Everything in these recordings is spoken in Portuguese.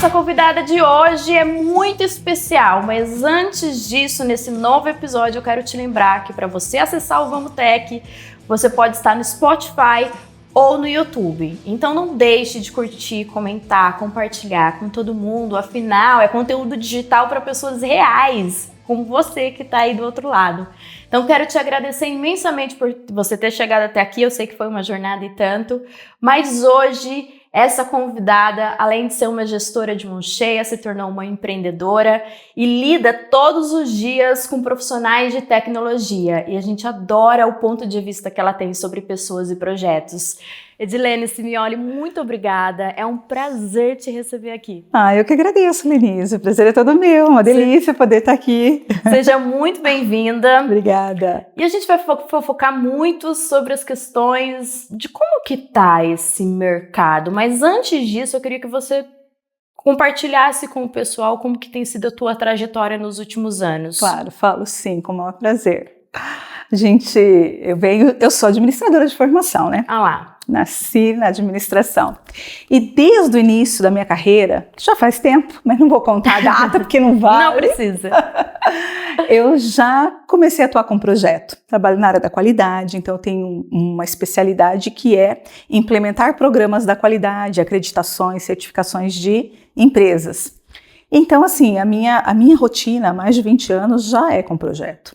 nossa convidada de hoje é muito especial, mas antes disso, nesse novo episódio, eu quero te lembrar que para você acessar o Vamos Tech, você pode estar no Spotify ou no YouTube. Então não deixe de curtir, comentar, compartilhar com todo mundo, afinal é conteúdo digital para pessoas reais, como você que está aí do outro lado. Então quero te agradecer imensamente por você ter chegado até aqui, eu sei que foi uma jornada e tanto, mas hoje essa convidada, além de ser uma gestora de mão cheia, se tornou uma empreendedora e lida todos os dias com profissionais de tecnologia. E a gente adora o ponto de vista que ela tem sobre pessoas e projetos. Edilene Simioli, muito obrigada. É um prazer te receber aqui. Eu que agradeço, Lenise. O prazer é todo meu. Uma delícia poder estar aqui. Seja muito bem-vinda. Obrigada. E a gente vai focar muito sobre as questões de como que tá esse mercado. Mas antes disso, eu queria que você compartilhasse com o pessoal como que tem sido a tua trajetória nos últimos anos. Claro, falo sim, com o maior prazer. Gente, eu sou administradora de formação, né? Ah lá. Nasci na administração. E desde o início da minha carreira, já faz tempo, mas não vou contar a data porque não vale. Não precisa. Eu já comecei a atuar com projeto. Trabalho na área da qualidade, então eu tenho uma especialidade que é implementar programas da qualidade, acreditações, certificações de empresas. Então, assim, a minha rotina há mais de 20 anos já é com projeto.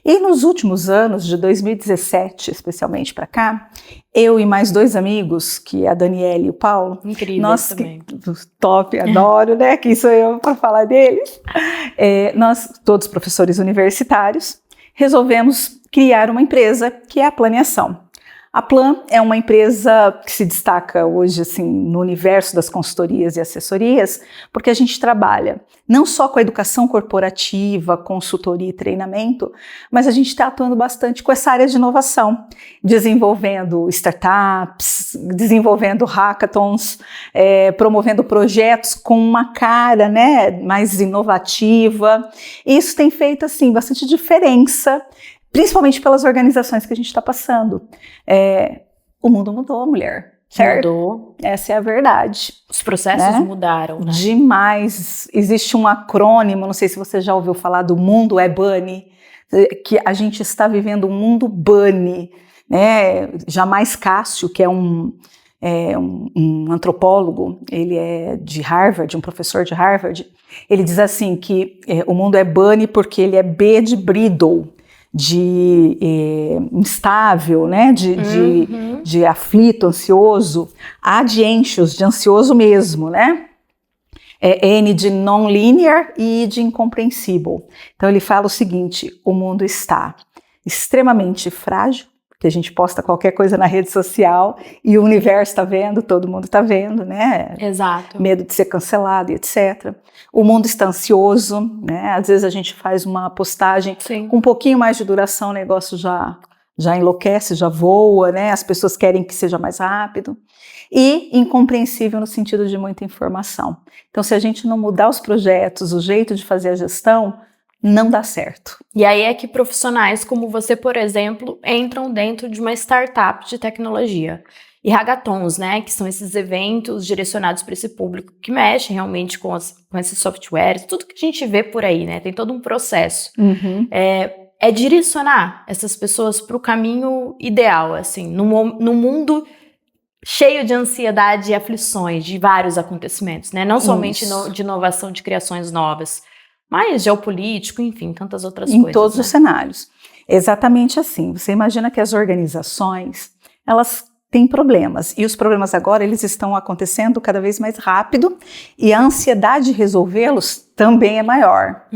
E nos últimos anos, de 2017 especialmente para cá, eu e mais dois amigos, que é a Daniela e o Paulo. Incrível nós também. Top, adoro, né? Quem sou eu para falar deles? Nós, todos professores universitários, resolvemos criar uma empresa que é a Planeação. A Plan é uma empresa que se destaca hoje assim, no universo das consultorias e assessorias, porque a gente trabalha não só com a educação corporativa, consultoria e treinamento, mas a gente está atuando bastante com essa área de inovação, desenvolvendo startups, desenvolvendo hackathons, promovendo projetos com uma cara, né, mais inovativa. E isso tem feito assim, bastante diferença, principalmente pelas organizações que a gente está passando. O mundo mudou, mulher, certo? Mudou. Essa é a verdade. Os processos mudaram, né? Demais. Existe um acrônimo, não sei se você já ouviu falar do mundo Bunny, que a gente está vivendo um mundo Bunny, né? Jamais Cássio, que é um antropólogo, ele é de Harvard, um professor de Harvard, ele diz assim que o mundo é Bunny porque ele é B de Bridle, de instável, né? de aflito, ansioso, A de anxious, de ansioso mesmo, né? N de non-linear e I de incompreensível. Então ele fala o seguinte: o mundo está extremamente frágil, que a gente posta qualquer coisa na rede social e o universo está vendo, todo mundo está vendo, né? Exato. Medo de ser cancelado e etc. O mundo está ansioso, né? Às vezes a gente faz uma postagem com um pouquinho mais de duração, o negócio já enlouquece, já voa, né? As pessoas querem que seja mais rápido. E incompreensível no sentido de muita informação. Então, se a gente não mudar os projetos, o jeito de fazer a gestão, não dá certo. E aí é que profissionais como você, por exemplo, entram dentro de uma startup de tecnologia. E hackathons, né, que são esses eventos direcionados para esse público que mexe realmente com esses softwares, tudo que a gente vê por aí, né, tem todo um processo. É direcionar essas pessoas para o caminho ideal, assim, no mundo cheio de ansiedade e aflições, de vários acontecimentos, né, não somente de inovação, de criações novas, mas geopolítico, enfim, tantas outras coisas. Em todos os cenários. Exatamente assim. Você imagina que as organizações, elas têm problemas. E os problemas agora, eles estão acontecendo cada vez mais rápido e a ansiedade de resolvê-los também é maior.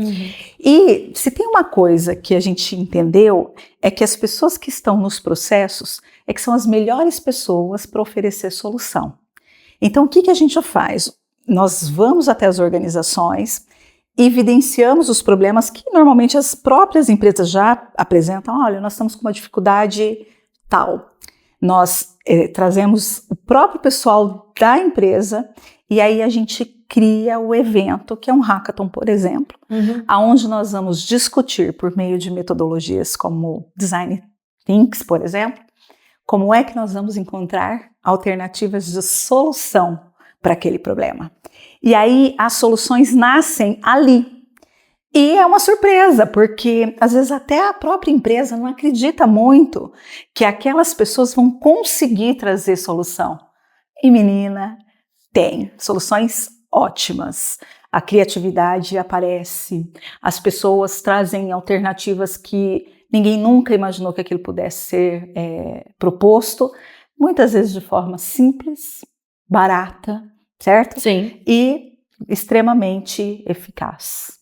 E se tem uma coisa que a gente entendeu, é que as pessoas que estão nos processos é que são as melhores pessoas para oferecer solução. Então, o que a gente faz? Nós vamos até as organizações, evidenciamos os problemas que normalmente as próprias empresas já apresentam. Olha, nós estamos com uma dificuldade tal. Nós trazemos o próprio pessoal da empresa e aí a gente cria o evento, que é um hackathon, por exemplo, onde nós vamos discutir por meio de metodologias como Design Thinks, por exemplo, como é que nós vamos encontrar alternativas de solução para aquele problema. E aí as soluções nascem ali. E é uma surpresa, porque às vezes até a própria empresa não acredita muito que aquelas pessoas vão conseguir trazer solução. E menina, tem soluções ótimas. A criatividade aparece, as pessoas trazem alternativas que ninguém nunca imaginou que aquilo pudesse ser proposto, muitas vezes de forma simples, barata, certo? Sim. E extremamente eficaz.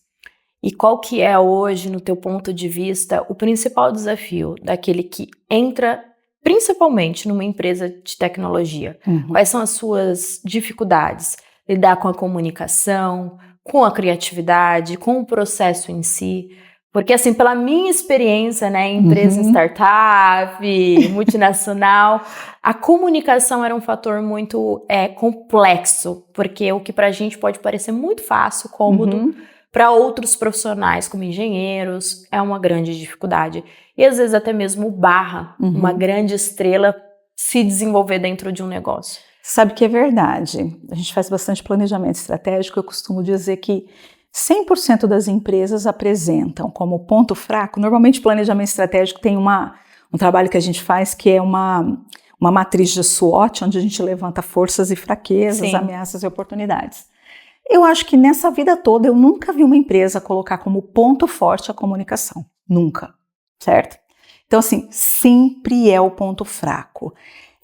E qual que é hoje, no teu ponto de vista, o principal desafio daquele que entra principalmente numa empresa de tecnologia? Quais são as suas dificuldades? Lidar com a comunicação, com a criatividade, com o processo em si? Porque assim, pela minha experiência, né, em empresa startup, multinacional, a comunicação era um fator muito complexo, porque o que pra gente pode parecer muito fácil, cômodo, para outros profissionais, como engenheiros, é uma grande dificuldade. E às vezes até mesmo barra uma grande estrela se desenvolver dentro de um negócio. Sabe que é verdade. A gente faz bastante planejamento estratégico. Eu costumo dizer que 100% das empresas apresentam como ponto fraco. Normalmente, planejamento estratégico tem um trabalho que a gente faz que é uma matriz de SWOT, onde a gente levanta forças e fraquezas, Sim. ameaças e oportunidades. Eu acho que nessa vida toda eu nunca vi uma empresa colocar como ponto forte a comunicação. Nunca, certo? Então, assim, sempre é o ponto fraco.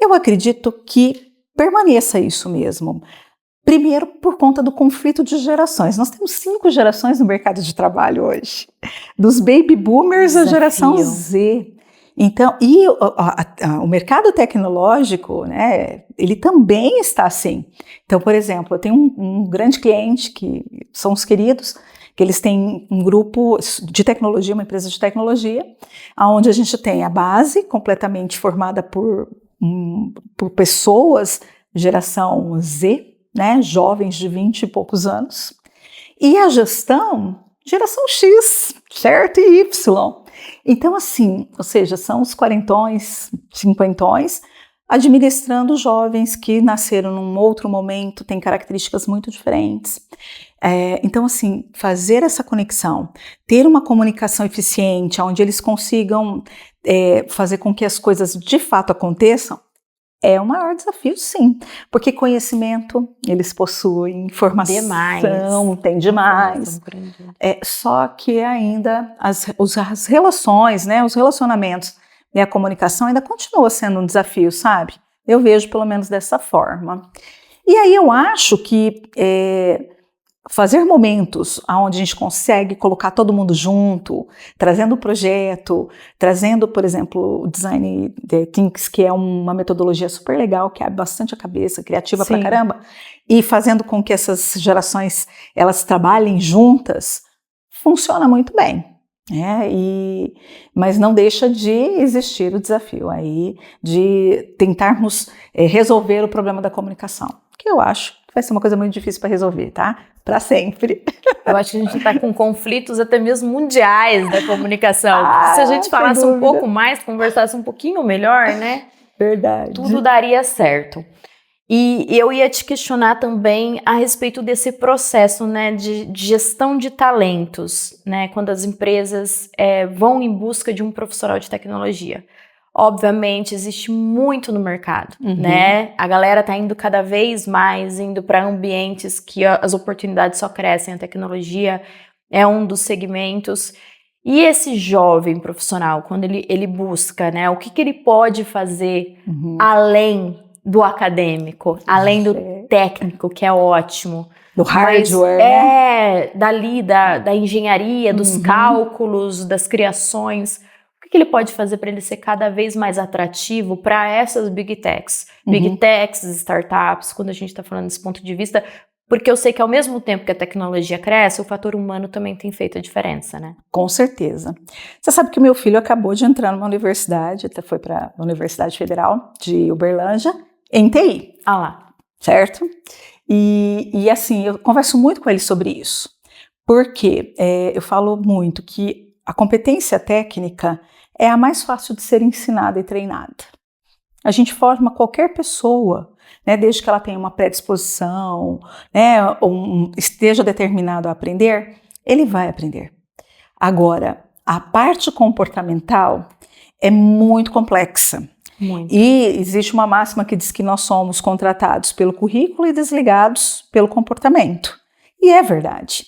Eu acredito que permaneça isso mesmo. Primeiro, por conta do conflito de gerações. Nós temos 5 gerações no mercado de trabalho hoje. Dos baby boomers à geração Z. Então, e o mercado tecnológico, né, ele também está assim. Então, por exemplo, eu tenho um grande cliente, que são os queridos, que eles têm um grupo de tecnologia, uma empresa de tecnologia, onde a gente tem a base completamente formada por pessoas, geração Z, né, jovens de 20 e poucos anos, e a gestão, geração X, certo? E Y. Então, assim, ou seja, são os quarentões, cinquentões, administrando jovens que nasceram num outro momento, têm características muito diferentes. Então, assim, fazer essa conexão, ter uma comunicação eficiente, onde eles consigam fazer com que as coisas de fato aconteçam, é o maior desafio, sim. Porque conhecimento, eles possuem, informação, tem demais. Só que ainda as relações, né, os relacionamentos e a comunicação ainda continua sendo um desafio, sabe? Eu vejo pelo menos dessa forma. E aí eu acho que fazer momentos onde a gente consegue colocar todo mundo junto, trazendo o projeto, trazendo, por exemplo, o Design Thinks, que é uma metodologia super legal, que abre bastante a cabeça, criativa pra caramba, e fazendo com que essas gerações, elas trabalhem juntas, funciona muito bem. Mas não deixa de existir o desafio aí de tentarmos resolver o problema da comunicação, que eu acho que vai ser uma coisa muito difícil para resolver, tá? Para sempre. Eu acho que a gente está com conflitos até mesmo mundiais da comunicação. Se a gente falasse um pouco mais, conversasse um pouquinho melhor, né? Verdade. Tudo daria certo. E eu ia te questionar também a respeito desse processo, né, de gestão de talentos, né, quando as empresas vão em busca de um profissional de tecnologia. Obviamente, existe muito no mercado, né? A galera tá indo cada vez mais, indo para ambientes que as oportunidades só crescem, a tecnologia é um dos segmentos. E esse jovem profissional, quando ele busca, né, o que ele pode fazer além do acadêmico, além do técnico, que é ótimo. Do hardware, né? Dali, da engenharia, dos cálculos, das criações. O que ele pode fazer para ele ser cada vez mais atrativo para essas big techs? Big techs, startups, quando a gente está falando desse ponto de vista, porque eu sei que ao mesmo tempo que a tecnologia cresce, o fator humano também tem feito a diferença, né? Com certeza. Você sabe que o meu filho acabou de entrar numa universidade, até foi para a Universidade Federal de Uberlândia, em TI. Ah lá. Certo? E assim, eu converso muito com ele sobre isso, porque eu falo muito que a competência técnica é a mais fácil de ser ensinada e treinada. A gente forma qualquer pessoa né, desde que ela tenha uma predisposição, né, esteja determinado a aprender, ele vai aprender. Agora, a parte comportamental é muito complexa. Muito. E existe uma máxima que diz que nós somos contratados pelo currículo e desligados pelo comportamento. E é verdade.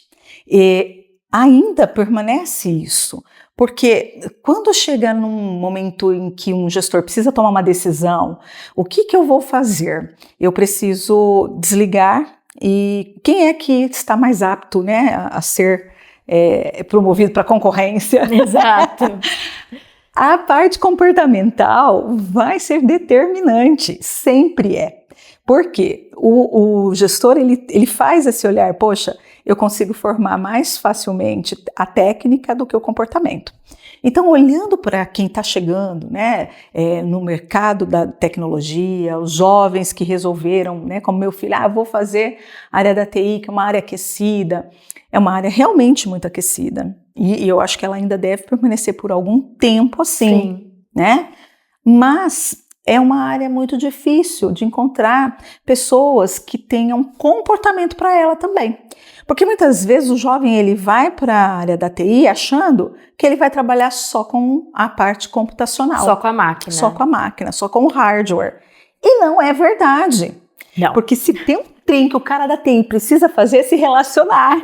E ainda permanece isso, porque quando chega num momento em que um gestor precisa tomar uma decisão, o que eu vou fazer? Eu preciso desligar e quem é que está mais apto, né, a ser promovido para concorrência? Exato. A parte comportamental vai ser determinante, sempre é. Por quê? O gestor ele faz esse olhar, poxa, eu consigo formar mais facilmente a técnica do que o comportamento. Então, olhando para quem está chegando, né, no mercado da tecnologia, os jovens que resolveram, né, como meu filho, vou fazer a área da TI, que é uma área aquecida, é uma área realmente muito aquecida. E eu acho que ela ainda deve permanecer por algum tempo assim, né? Mas é uma área muito difícil de encontrar pessoas que tenham comportamento para ela também. Porque muitas vezes o jovem ele vai para a área da TI achando que ele vai trabalhar só com a parte computacional. Só com a máquina. Só com a máquina, só com o hardware. E não é verdade. Não. Porque se tem um trem que o cara da TI precisa fazer é se relacionar.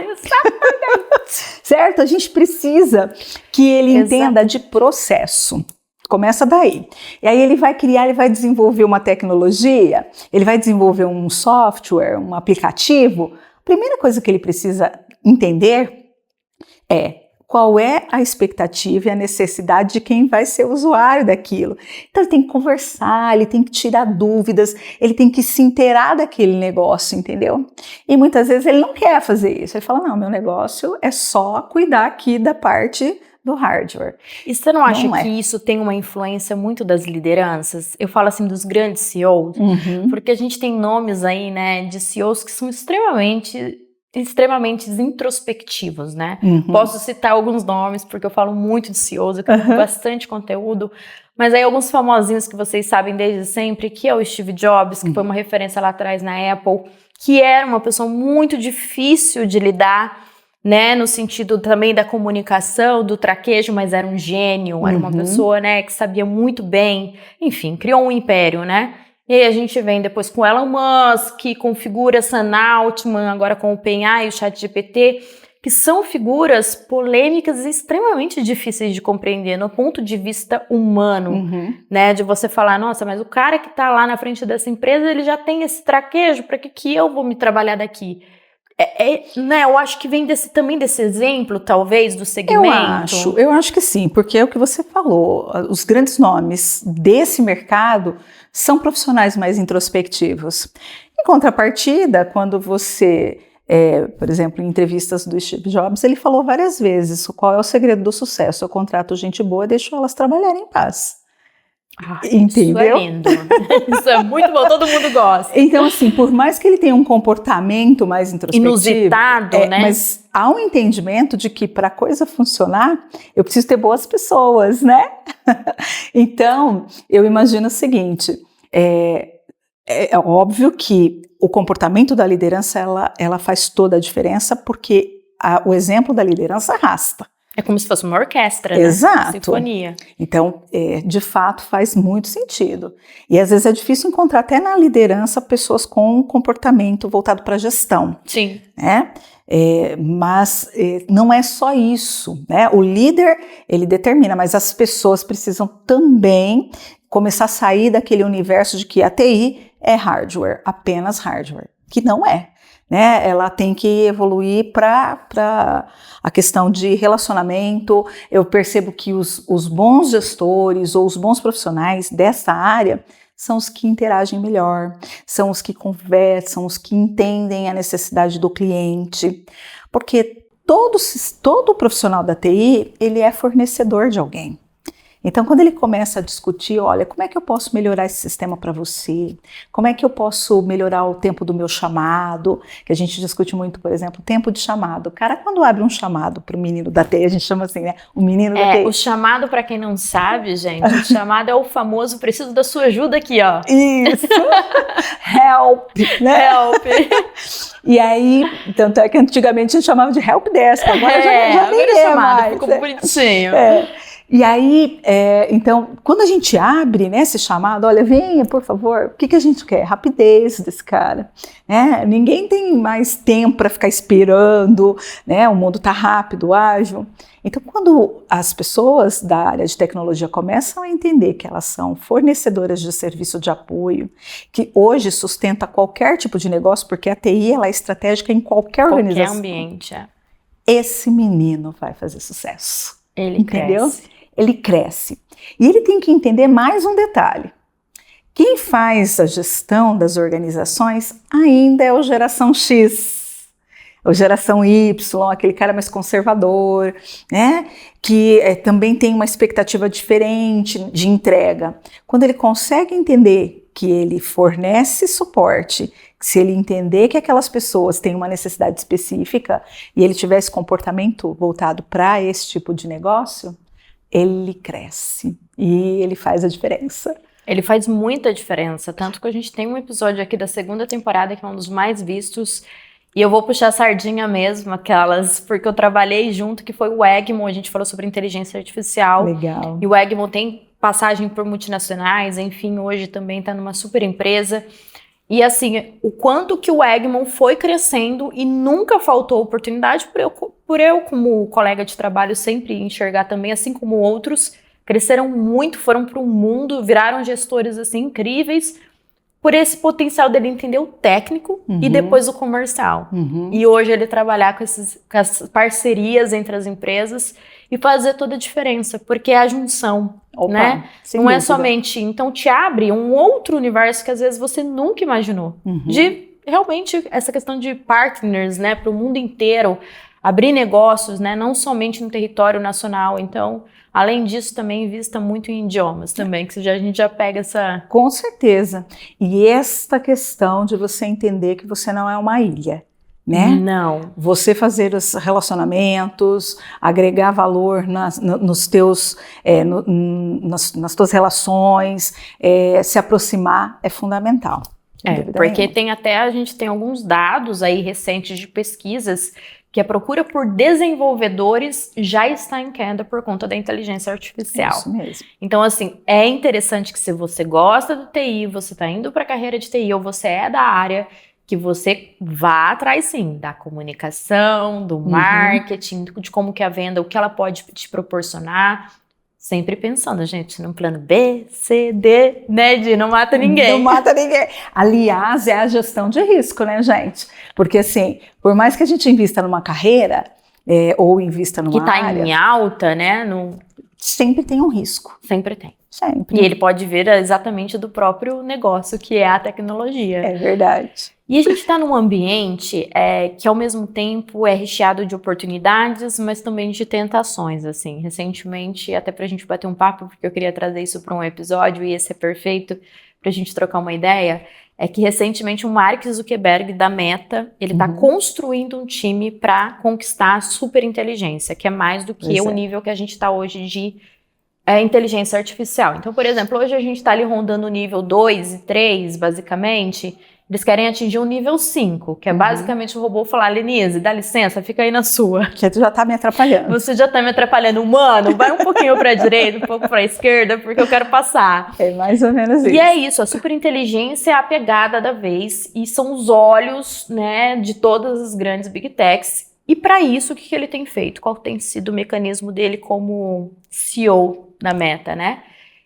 Certo? A gente precisa que ele entenda de processo. Começa daí. E aí ele vai criar, ele vai desenvolver uma tecnologia, ele vai desenvolver um software, um aplicativo. A primeira coisa que ele precisa entender é qual é a expectativa e a necessidade de quem vai ser o usuário daquilo. Então ele tem que conversar, ele tem que tirar dúvidas, ele tem que se inteirar daquele negócio, entendeu? E muitas vezes ele não quer fazer isso. Ele fala, não, meu negócio é só cuidar aqui da parte do hardware. E você não acha que isso tem uma influência muito das lideranças? Eu falo assim dos grandes CEOs, porque a gente tem nomes aí, né, de CEOs que são extremamente introspectivos, né? Posso citar alguns nomes, porque eu falo muito de CEOs, eu tenho bastante conteúdo, mas aí alguns famosinhos que vocês sabem desde sempre, que é o Steve Jobs, que foi uma referência lá atrás na Apple, que era uma pessoa muito difícil de lidar, né, no sentido também da comunicação, do traquejo, mas era um gênio, era uma pessoa, né, que sabia muito bem, enfim, criou um império, né? E aí a gente vem depois com Elon Musk, com figuras Sam Altman, agora com o OpenAI e o ChatGPT, que são figuras polêmicas e extremamente difíceis de compreender no ponto de vista humano, né? De você falar, nossa, mas o cara que tá lá na frente dessa empresa, ele já tem esse traquejo, para que eu vou me trabalhar daqui? Né, eu acho que vem também desse exemplo, talvez, do segmento. Eu acho que sim, porque é o que você falou, os grandes nomes desse mercado são profissionais mais introspectivos. Em contrapartida, quando você, por exemplo, em entrevistas do Steve Jobs, ele falou várias vezes qual é o segredo do sucesso. Eu contrato gente boa e deixo elas trabalharem em paz. Entendeu? Isso é lindo. Isso é muito bom, todo mundo gosta. Então, assim, por mais que ele tenha um comportamento mais introspectivo, inusitado, né? Mas há um entendimento de que para a coisa funcionar, eu preciso ter boas pessoas, né? Então, eu imagino o seguinte, é óbvio que o comportamento da liderança, ela faz toda a diferença, porque o exemplo da liderança arrasta. É como se fosse uma orquestra, né? Exato. Sinfonia. Então, de fato, faz muito sentido. E às vezes é difícil encontrar até na liderança pessoas com um comportamento voltado para a gestão. Sim. Né? Mas não é só isso, né? O líder, ele determina, mas as pessoas precisam também começar a sair daquele universo de que a TI é hardware, apenas hardware, que não é. Né? Ela tem que evoluir para a questão de relacionamento. Eu percebo que os bons gestores ou os bons profissionais dessa área são os que interagem melhor, são os que conversam, os que entendem a necessidade do cliente, porque todo profissional da TI, ele é fornecedor de alguém. Então, quando ele começa a discutir, olha, como é que eu posso melhorar esse sistema para você? Como é que eu posso melhorar o tempo do meu chamado? Que a gente discute muito, por exemplo, o tempo de chamado. O cara, quando abre um chamado para o menino da TI, a gente chama assim, né? O menino da TI. O chamado, para quem não sabe, gente, o chamado é o famoso preciso da sua ajuda aqui, ó. Isso! Help! Né? Help! E aí, tanto é que antigamente a gente chamava de help desk, agora já nem é mais. Ficou bonitinho. E aí, então, quando a gente abre, né, esse chamado, olha, venha, por favor, o que a gente quer? Rapidez desse cara, né? Ninguém tem mais tempo para ficar esperando, né? O mundo está rápido, ágil. Então, quando as pessoas da área de tecnologia começam a entender que elas são fornecedoras de serviço de apoio, que hoje sustenta qualquer tipo de negócio, porque a TI ela é estratégica em qualquer organização. Qualquer ambiente, Esse menino vai fazer sucesso. Ele entendeu? cresce. Ele cresce. E ele tem que entender mais um detalhe. Quem faz a gestão das organizações ainda é o geração X, o geração Y, aquele cara mais conservador, né? Que também tem uma expectativa diferente de entrega. Quando ele consegue entender que ele fornece suporte, se ele entender que aquelas pessoas têm uma necessidade específica e ele tiver esse comportamento voltado para esse tipo de negócio, ele cresce e ele faz a diferença. Ele faz muita diferença, tanto que a gente tem um episódio aqui da segunda temporada que é um dos mais vistos, e eu vou puxar a sardinha mesmo, aquelas, porque eu trabalhei junto, que foi o Egmont, a gente falou sobre inteligência artificial. Legal. E o Egmont tem passagem por multinacionais, enfim, hoje também está numa super empresa. E assim, o quanto que o Egmont foi crescendo e nunca faltou oportunidade, por eu como colega de trabalho sempre enxergar também, assim como outros, cresceram muito, foram para o mundo, viraram gestores assim incríveis, por esse potencial dele entender o técnico e depois o comercial. E hoje ele trabalhar com as parcerias entre as empresas e fazer toda a diferença, porque é a junção, né? Não dúvida. É somente... Então te abre um outro universo que às vezes você nunca imaginou. De realmente essa questão de partners, né? Para o mundo inteiro, abrir negócios, né? Não somente no território nacional. Então, além disso, também invista muito em idiomas também, que a gente já pega essa... Com certeza. E esta questão de você entender que você não é uma ilha, né? Não. Você fazer os relacionamentos, agregar valor nos teus, nas tuas relações, se aproximar é fundamental. Porque a gente tem alguns dados aí recentes de pesquisas que a procura por desenvolvedores já está em queda por conta da inteligência artificial. Isso mesmo. Então, assim, é interessante que se você gosta do TI, você está indo para a carreira de TI ou você é da área, que você vá atrás, sim, da comunicação, do marketing, de como que a venda, o que ela pode te proporcionar. Sempre pensando, gente, num plano B, C, D, né, de não mata ninguém. Não mata ninguém. Aliás, é a gestão de risco, né, gente? Porque, assim, por mais que a gente invista numa carreira, ou invista numa área... Que está em alta, né? Sempre tem um risco. Sempre tem. Sempre. E ele pode vir exatamente do próprio negócio, que é a tecnologia. É verdade. E a gente está num ambiente que, ao mesmo tempo, é recheado de oportunidades, mas também de tentações, assim. Recentemente, até pra gente bater um papo, porque eu queria trazer isso para um episódio, e esse é perfeito pra gente trocar uma ideia, é que recentemente o Mark Zuckerberg, da Meta, ele está construindo um time para conquistar a superinteligência, que é mais do que o nível que a gente está hoje de inteligência artificial. Então, por exemplo, hoje a gente está ali rondando o nível 2 e 3, basicamente. Eles querem atingir o nível 5, que é basicamente o robô falar, Lenise, dá licença, fica aí na sua. Que tu já tá me atrapalhando. Você já tá me atrapalhando. Mano, vai um pouquinho pra direita, um pouco pra esquerda, porque eu quero passar. É mais ou menos isso. E é isso, a superinteligência é a pegada da vez e são os olhos, né, de todas as grandes big techs. E para isso, o que ele tem feito? Qual tem sido o mecanismo dele como CEO da Meta, né?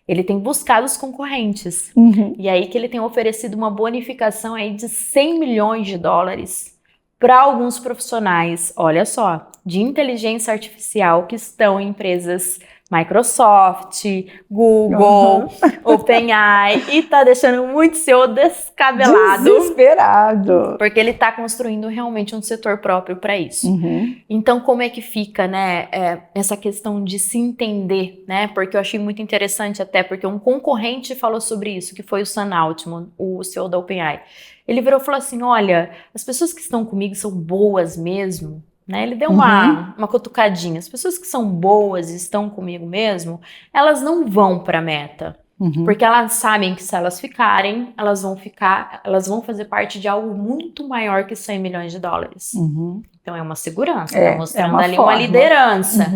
Ele tem buscado os concorrentes. E aí que ele tem oferecido uma bonificação aí de 100 milhões de dólares para alguns profissionais, olha só, de inteligência artificial que estão em empresas Microsoft, Google, OpenAI, e tá deixando muito CEO descabelado. Desesperado. Porque ele tá construindo realmente um setor próprio para isso. Então, como é que fica, né, essa questão de se entender, né? Porque eu achei muito interessante até, porque um concorrente falou sobre isso, que foi o Sam Altman, o CEO da OpenAI. Ele virou e falou assim, olha, as pessoas que estão comigo são boas mesmo, né? Ele deu uma cutucadinha. As pessoas que são boas e estão comigo mesmo, elas não vão para a meta. Porque elas sabem que se elas ficarem, elas vão fazer parte de algo muito maior que 100 milhões de dólares. Então é uma segurança, tá mostrando ali uma liderança.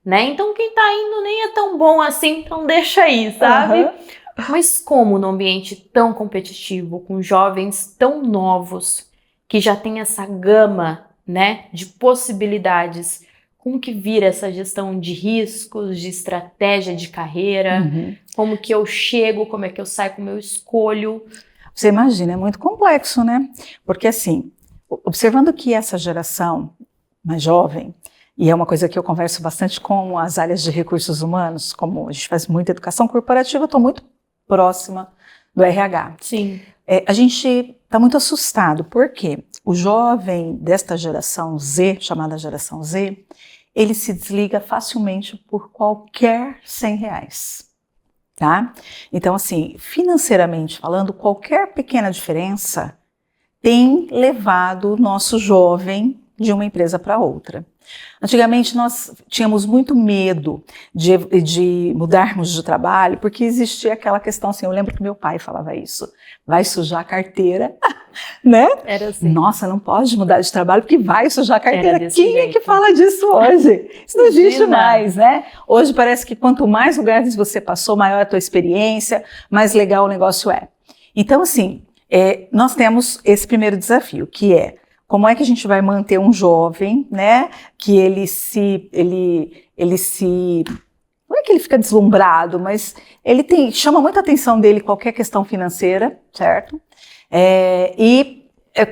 Né? Então quem tá indo nem é tão bom assim, então deixa aí, sabe? Mas como num ambiente tão competitivo, com jovens tão novos, que já tem essa gama, né, de possibilidades, como que vira essa gestão de riscos, de estratégia de carreira, como que eu chego, como é que eu saio, como eu escolho? Você imagina, é muito complexo, né? Porque assim, observando que essa geração mais jovem, e é uma coisa que eu converso bastante com as áreas de recursos humanos, como a gente faz muita educação corporativa, eu estou muito próxima do RH. Sim. A gente está muito assustado, porque o jovem desta geração Z, chamada geração Z, ele se desliga facilmente por qualquer R$100, tá? Então, assim, financeiramente falando, qualquer pequena diferença tem levado o nosso jovem de uma empresa para outra. Antigamente nós tínhamos muito medo de mudarmos de trabalho, porque existia aquela questão assim, eu lembro que meu pai falava isso, vai sujar a carteira, né? Era assim. Nossa, não pode mudar de trabalho porque vai sujar a carteira. Quem jeito. É que fala disso hoje? Isso não existe mais, né? Hoje parece que quanto mais lugares você passou, maior a tua experiência, mais legal o negócio é. Então assim, nós temos esse primeiro desafio, que é como é que a gente vai manter um jovem, né, que ele não é que ele fica deslumbrado, mas chama muita atenção dele qualquer questão financeira, certo?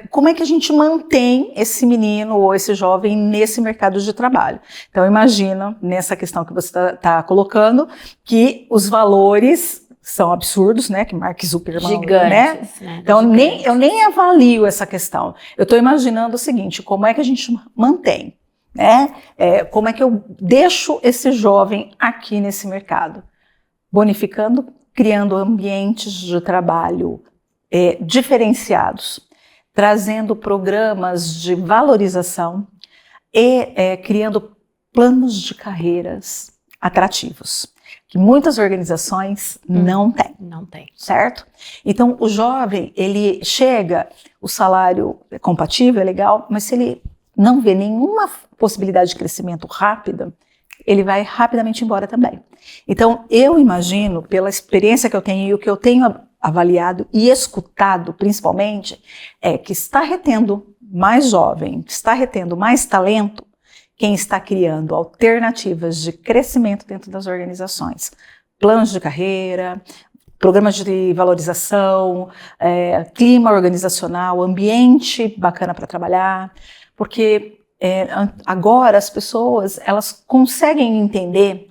Como é que a gente mantém esse menino ou esse jovem nesse mercado de trabalho? Então imagina, nessa questão que você está colocando, que os valores são absurdos, né, que Mark Zuckerberg, gigantes, né? Então eu nem avalio essa questão. Eu estou imaginando o seguinte, como é que a gente mantém, né? Como é que eu deixo esse jovem aqui nesse mercado? Bonificando, criando ambientes de trabalho diferenciados, trazendo programas de valorização e criando planos de carreiras atrativos, que muitas organizações não têm. Não tem. Certo? Então, o jovem, ele chega, o salário é compatível, é legal, mas se ele não vê nenhuma possibilidade de crescimento rápida, ele vai rapidamente embora também. Então, eu imagino, pela experiência que eu tenho e o que eu tenho avaliado e escutado, principalmente, é que está retendo mais jovem, está retendo mais talento, quem está criando alternativas de crescimento dentro das organizações. Planos de carreira, programas de valorização, clima organizacional, ambiente bacana para trabalhar, porque agora as pessoas elas conseguem entender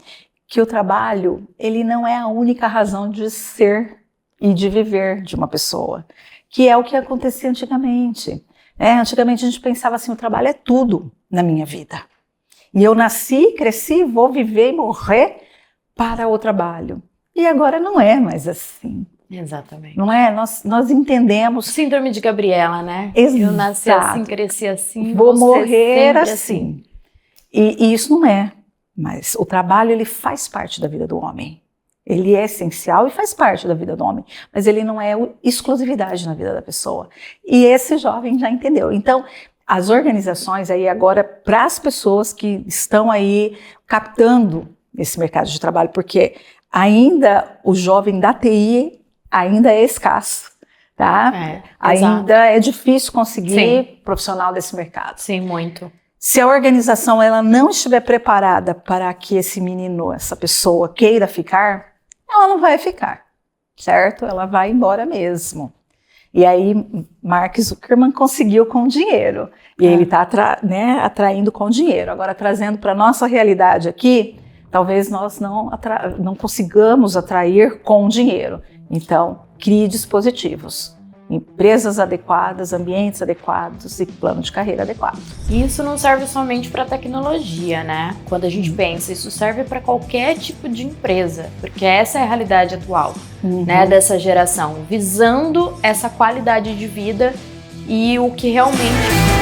que o trabalho ele não é a única razão de ser e de viver de uma pessoa, que é o que acontecia antigamente. Antigamente a gente pensava assim, o trabalho é tudo na minha vida. E eu nasci, cresci, vou viver e morrer para o trabalho. E agora não é mais assim. Exatamente. Não é? Nós entendemos. Síndrome de Gabriela, né? Exato. Eu nasci assim, cresci assim, vou morrer assim. E isso não é. Mas o trabalho, ele faz parte da vida do homem. Ele é essencial e faz parte da vida do homem. Mas ele não é exclusividade na vida da pessoa. E esse jovem já entendeu. Então, as organizações aí agora, para as pessoas que estão aí captando esse mercado de trabalho, porque ainda o jovem da TI ainda é escasso, tá? Ainda é difícil conseguir profissional desse mercado. Sim, muito. Se a organização ela não estiver preparada para que esse menino, essa pessoa queira ficar, ela não vai ficar, certo? Ela vai embora mesmo. E aí, Mark Zuckerberg conseguiu com dinheiro. E ele está atraindo com dinheiro. Agora, trazendo para a nossa realidade aqui, talvez nós não consigamos atrair com dinheiro. Então, crie dispositivos, empresas adequadas, ambientes adequados e plano de carreira adequado. Isso não serve somente para tecnologia, né? Quando a gente pensa, isso serve para qualquer tipo de empresa, porque essa é a realidade atual, né, dessa geração, visando essa qualidade de vida e o que realmente